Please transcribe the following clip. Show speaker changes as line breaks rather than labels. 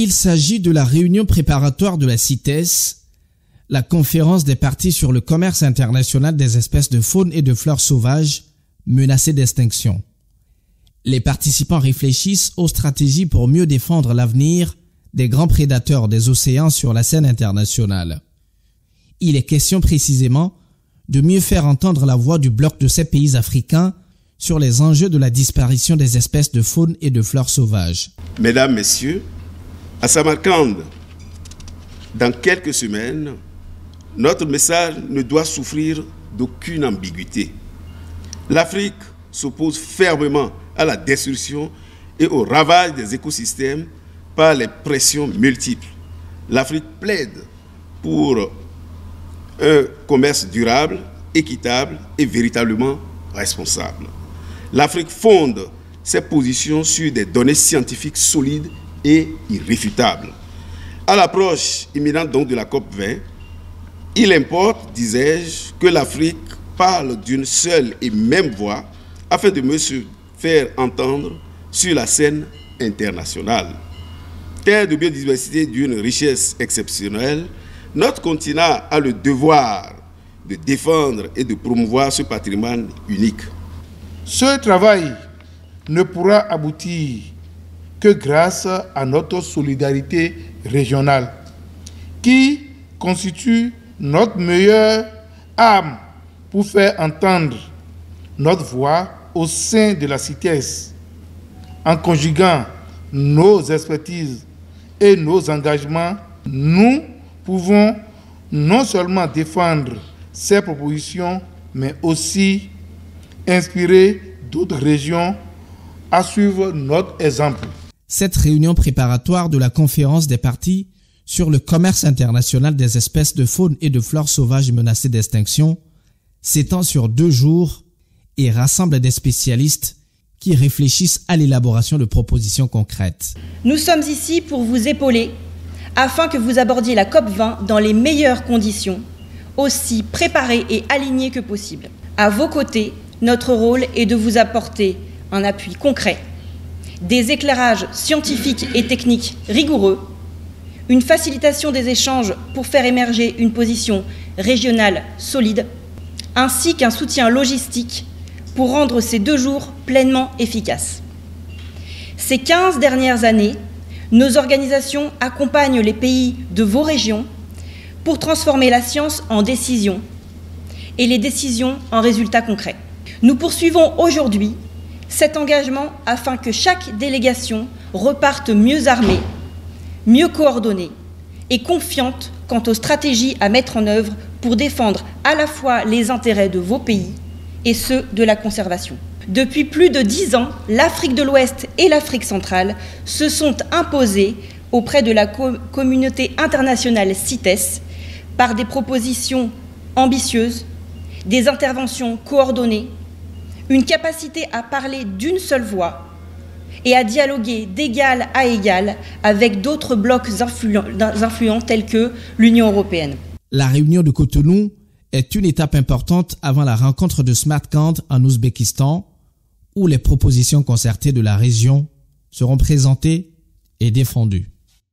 Il s'agit de la réunion préparatoire de la CITES, la conférence des parties sur le commerce international des espèces de faune et de flore sauvages menacées d'extinction. Les participants réfléchissent aux stratégies pour mieux défendre l'avenir des grands prédateurs des océans sur la scène internationale. Il est question précisément de mieux faire entendre la voix du bloc de ces pays africains sur les enjeux de la disparition des espèces de faune et de flore sauvages.
Mesdames, Messieurs, à Samarcande, dans quelques semaines, notre message ne doit souffrir d'aucune ambiguïté. L'Afrique s'oppose fermement à la destruction et au ravage des écosystèmes par les pressions multiples. L'Afrique plaide pour un commerce durable, équitable et véritablement responsable. L'Afrique fonde ses positions sur des données scientifiques solides et irréfutables. À l'approche imminente donc de la COP20, il importe, disais-je, que l'Afrique parle d'une seule et même voix afin de mieux se faire entendre sur la scène internationale. Terre de biodiversité d'une richesse exceptionnelle, notre continent a le devoir de défendre et de promouvoir ce patrimoine unique.
Ce travail ne pourra aboutir que grâce à notre solidarité régionale, qui constitue notre meilleure arme pour faire entendre notre voix au sein de la CITES. En conjuguant nos expertises et nos engagements, nous pouvons non seulement défendre ces propositions, mais aussi inspirer d'autres régions à suivre notre exemple.
Cette réunion préparatoire de la conférence des parties sur le commerce international des espèces de faune et de flore sauvages menacées d'extinction s'étend sur 2 jours et rassemble des spécialistes qui réfléchissent à l'élaboration de propositions concrètes.
Nous sommes ici pour vous épauler afin que vous abordiez la COP20 dans les meilleures conditions, aussi préparées et alignées que possible. À vos côtés, notre rôle est de vous apporter un appui concret, des éclairages scientifiques et techniques rigoureux, une facilitation des échanges pour faire émerger une position régionale solide, ainsi qu'un soutien logistique pour rendre ces 2 jours pleinement efficaces. Ces 15 dernières années, nos organisations accompagnent les pays de vos régions pour transformer la science en décision et les décisions en résultats concrets. Nous poursuivons aujourd'hui cet engagement afin que chaque délégation reparte mieux armée, mieux coordonnée et confiante quant aux stratégies à mettre en œuvre pour défendre à la fois les intérêts de vos pays et ceux de la conservation. Depuis plus de 10 ans, l'Afrique de l'Ouest et l'Afrique centrale se sont imposées auprès de la communauté internationale CITES par des propositions ambitieuses, des interventions coordonnées, une capacité à parler d'une seule voix et à dialoguer d'égal à égal avec d'autres blocs influents tels que l'Union européenne.
La réunion de Cotonou est une étape importante avant la rencontre de Samarcande en Ouzbékistan, où les propositions concertées de la région seront présentées et défendues.